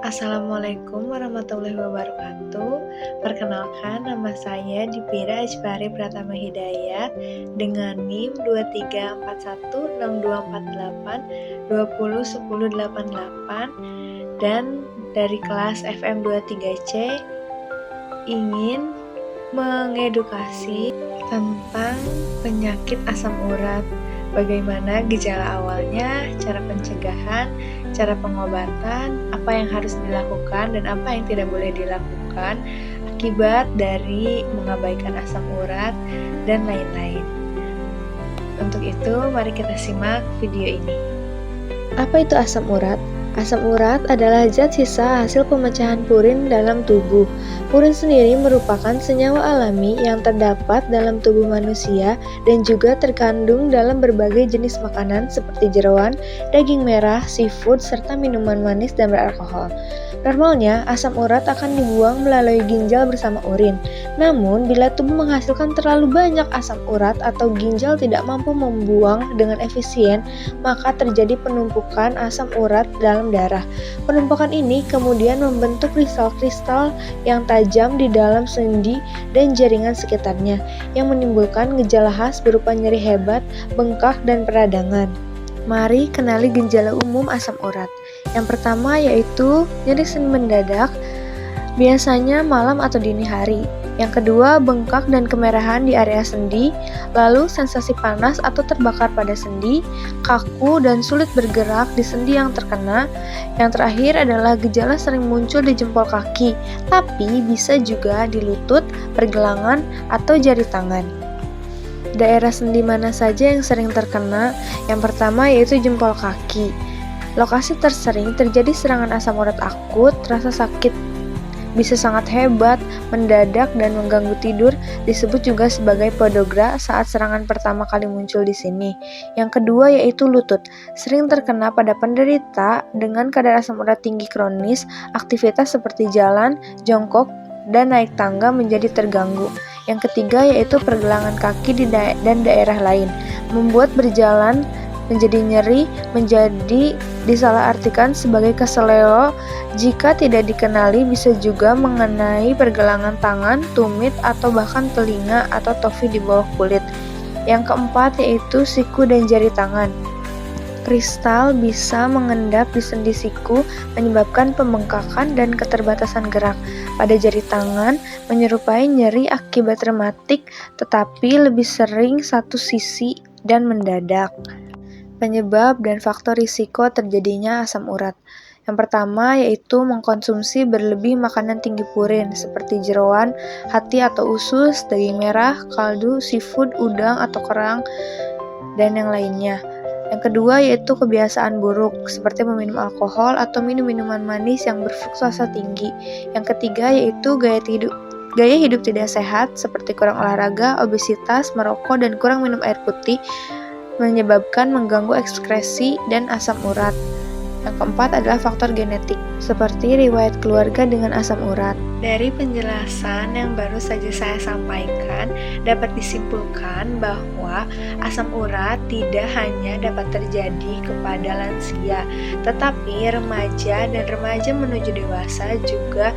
Assalamualaikum warahmatullahi wabarakatuh. Perkenalkan, nama saya Dipira Ajpari Pratama Hidayat dengan NIM 23416248201088 dan dari kelas FM 23C ingin mengedukasi tentang penyakit asam urat. Bagaimana gejala awalnya, cara pencegahan, cara pengobatan, apa yang harus dilakukan dan apa yang tidak boleh dilakukan akibat dari mengabaikan asam urat dan lain-lain. Untuk itu, mari kita simak video ini. Apa itu asam urat? Asam urat adalah zat sisa hasil pemecahan purin dalam tubuh. Purin sendiri merupakan senyawa alami yang terdapat dalam tubuh manusia dan juga terkandung dalam berbagai jenis makanan seperti jeroan, daging merah, seafood, serta minuman manis dan beralkohol. Normalnya, asam urat akan dibuang melalui ginjal bersama urin. Namun, bila tubuh menghasilkan terlalu banyak asam urat atau ginjal tidak mampu membuang dengan efisien, maka terjadi penumpukan asam urat dalam darah. Penumpukan ini kemudian membentuk kristal-kristal yang tajam di dalam sendi dan jaringan sekitarnya, yang menimbulkan gejala khas berupa nyeri hebat, bengkak, dan peradangan. Mari kenali gejala umum asam urat. Yang pertama yaitu nyeri sendi mendadak, biasanya malam atau dini hari. Yang kedua, bengkak dan kemerahan di area sendi, lalu sensasi panas atau terbakar pada sendi, kaku dan sulit bergerak di sendi yang terkena. Yang terakhir adalah gejala sering muncul di jempol kaki, tapi bisa juga di lutut, pergelangan, atau jari tangan. Daerah sendi mana saja yang sering terkena? Yang pertama yaitu jempol kaki. Lokasi tersering terjadi serangan asam urat akut, rasa sakit bisa sangat hebat, mendadak dan mengganggu tidur, disebut juga sebagai podagra saat serangan pertama kali muncul di sini. Yang kedua yaitu lutut, sering terkena pada penderita dengan kadar asam urat tinggi kronis, aktivitas seperti jalan, jongkok, dan naik tangga menjadi terganggu. Yang ketiga yaitu pergelangan kaki dan daerah lain, membuat berjalan menjadi nyeri, menjadi disalahartikan sebagai keseleo. Jika tidak dikenali, bisa juga mengenai pergelangan tangan, tumit, atau bahkan telinga atau tofi di bawah kulit. Yang keempat yaitu siku dan jari tangan. Kristal bisa mengendap di sendi siku, menyebabkan pembengkakan dan keterbatasan gerak. Pada jari tangan, menyerupai nyeri akibat rematik, tetapi lebih sering satu sisi dan mendadak. Penyebab dan faktor risiko terjadinya asam urat. Yang pertama yaitu mengkonsumsi berlebih makanan tinggi purin seperti jeroan, hati atau usus, daging merah, kaldu, seafood, udang atau kerang, dan yang lainnya. Yang kedua yaitu kebiasaan buruk seperti meminum alkohol atau minum minuman manis yang berfruktosa tinggi. Yang ketiga yaitu gaya hidup tidak sehat seperti kurang olahraga, obesitas, merokok, dan kurang minum air putih menyebabkan mengganggu ekskresi dan asam urat. Yang keempat adalah faktor genetik, seperti riwayat keluarga dengan asam urat. Dari penjelasan yang baru saja saya sampaikan, dapat disimpulkan bahwa asam urat tidak hanya dapat terjadi kepada lansia, tetapi remaja dan remaja menuju dewasa juga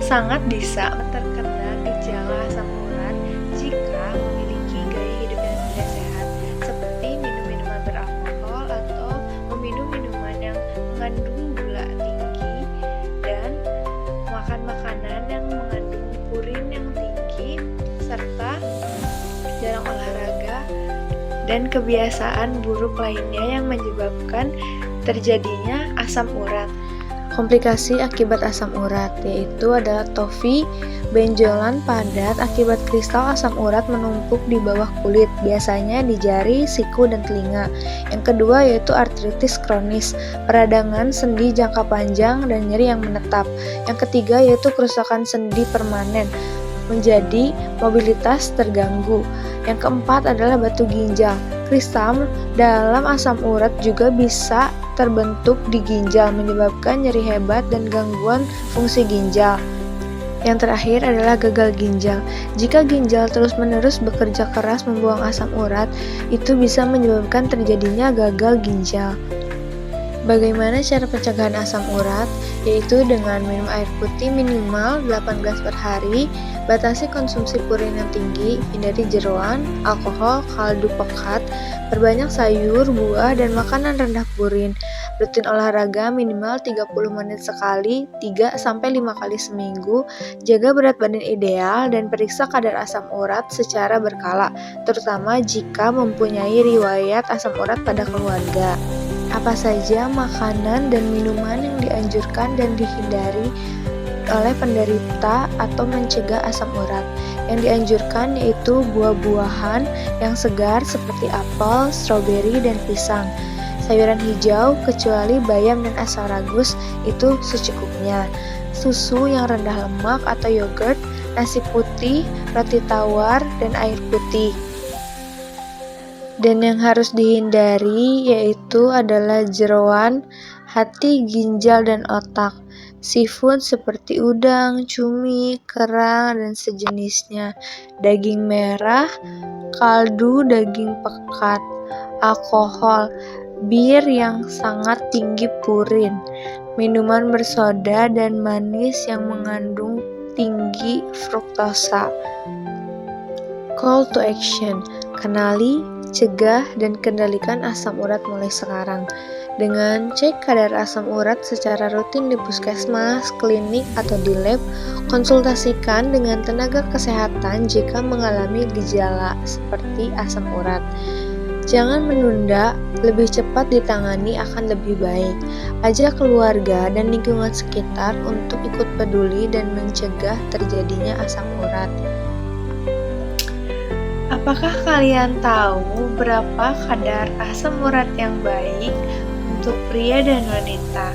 sangat bisa terkena gejala asam urat jika memiliki gaya hidup yang tidak sehat, seperti minum minuman beralkohol atau meminum minuman yang mengandung gula tinggi dan makan makanan yang mengandung purin yang tinggi, serta jarang olahraga dan kebiasaan buruk lainnya yang menyebabkan terjadinya asam urat. Komplikasi akibat asam urat yaitu adalah tofi, benjolan padat akibat kristal asam urat menumpuk di bawah kulit, biasanya di jari, siku, dan telinga. Yang kedua yaitu artritis kronis, peradangan sendi jangka panjang dan nyeri yang menetap. Yang ketiga yaitu kerusakan sendi permanen, menjadi mobilitas terganggu. Yang keempat adalah batu ginjal. Kristal dalam asam urat juga bisa terbentuk di ginjal, menyebabkan nyeri hebat dan gangguan fungsi ginjal. Yang terakhir adalah gagal ginjal. Jika ginjal terus-menerus bekerja keras membuang asam urat, itu bisa menyebabkan terjadinya gagal ginjal. Bagaimana cara pencegahan asam urat? Yaitu dengan minum air putih minimal 8 gelas per hari, batasi konsumsi purin yang tinggi, hindari jeroan, alkohol, kaldu pekat, perbanyak sayur, buah, dan makanan rendah purin. Rutin olahraga minimal 30 menit sekali, 3-5 kali seminggu, jaga berat badan ideal, dan periksa kadar asam urat secara berkala, terutama jika mempunyai riwayat asam urat pada keluarga. Apa saja makanan dan minuman yang dianjurkan dan dihindari oleh penderita atau mencegah asam urat? Yang dianjurkan yaitu buah-buahan yang segar seperti apel, stroberi, dan pisang. Sayuran hijau kecuali bayam dan asparagus itu secukupnya. Susu yang rendah lemak atau yogurt, nasi putih, roti tawar, dan air putih. Dan yang harus dihindari yaitu adalah jeroan, hati, ginjal, dan otak. Seafood seperti udang, cumi, kerang, dan sejenisnya. Daging merah, kaldu, daging pekat, alkohol, bir yang sangat tinggi purin, minuman bersoda dan manis yang mengandung tinggi fruktosa. Call to action: kenali, cegah, dan kendalikan asam urat mulai sekarang dengan cek kadar asam urat secara rutin di puskesmas, klinik, atau di lab. Konsultasikan dengan tenaga kesehatan jika mengalami gejala seperti asam urat. Jangan menunda, lebih cepat ditangani akan lebih baik. Ajak keluarga dan lingkungan sekitar untuk ikut peduli dan mencegah terjadinya asam urat. Apakah kalian tahu berapa kadar asam urat yang baik untuk pria dan wanita?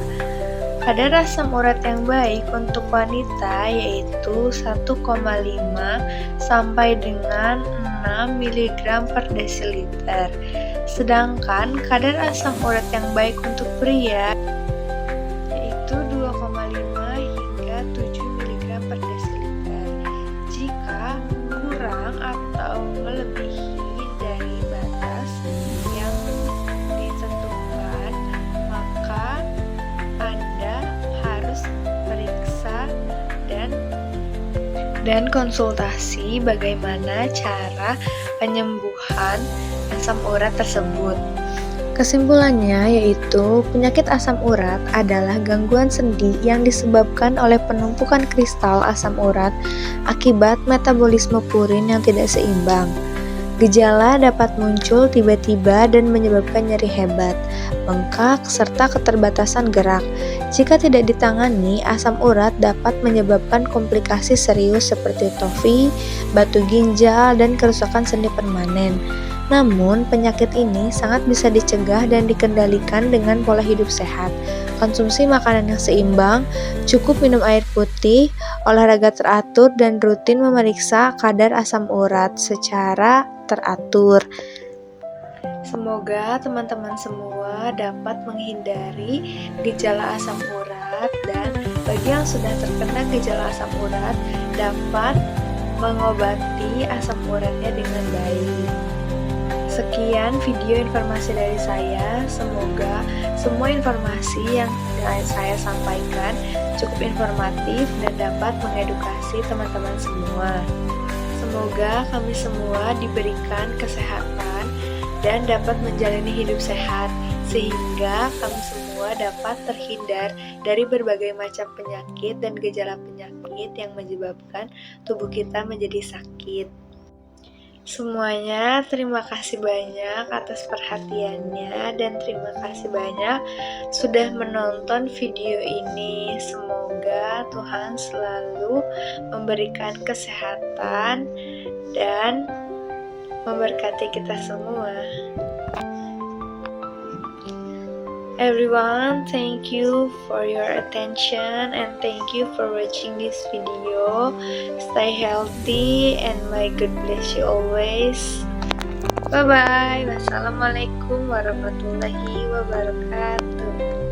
Kadar asam urat yang baik untuk wanita yaitu 1,5 sampai dengan 6 mg per desiliter. Sedangkan kadar asam urat yang baik untuk pria yaitu 2,5 hingga 7 mg per desiliter. Jika kurang atau melebihi dari batas yang ditentukan, maka Anda harus periksa dan konsultasi bagaimana cara penyembuhan asam urat tersebut. Kesimpulannya yaitu penyakit asam urat adalah gangguan sendi yang disebabkan oleh penumpukan kristal asam urat akibat metabolisme purin yang tidak seimbang. Gejala dapat muncul tiba-tiba dan menyebabkan nyeri hebat, bengkak, serta keterbatasan gerak. Jika tidak ditangani, asam urat dapat menyebabkan komplikasi serius seperti TOFI, batu ginjal, dan kerusakan sendi permanen. Namun, penyakit ini sangat bisa dicegah dan dikendalikan dengan pola hidup sehat, konsumsi makanan yang seimbang, cukup minum air putih, olahraga teratur, dan rutin memeriksa kadar asam urat secara teratur. Semoga teman-teman semua dapat menghindari gejala asam urat, dan bagi yang sudah terkena gejala asam urat dapat mengobati asam uratnya dengan baik. Sekian video informasi dari saya. Semoga semua informasi yang saya sampaikan cukup informatif dan dapat mengedukasi teman-teman semua. Semoga kami semua diberikan kesehatan dan dapat menjalani hidup sehat, sehingga kami semua dapat terhindar dari berbagai macam penyakit dan gejala penyakit yang menyebabkan tubuh kita menjadi sakit. Semuanya, terima kasih banyak atas perhatiannya dan terima kasih banyak sudah menonton video ini. Semoga Tuhan selalu memberikan kesehatan dan memberkati kita semua. Everyone, thank you for your attention and thank you for watching this video. Stay healthy and may God bless you always. Bye bye. Wassalamualaikum warahmatullahi wabarakatuh.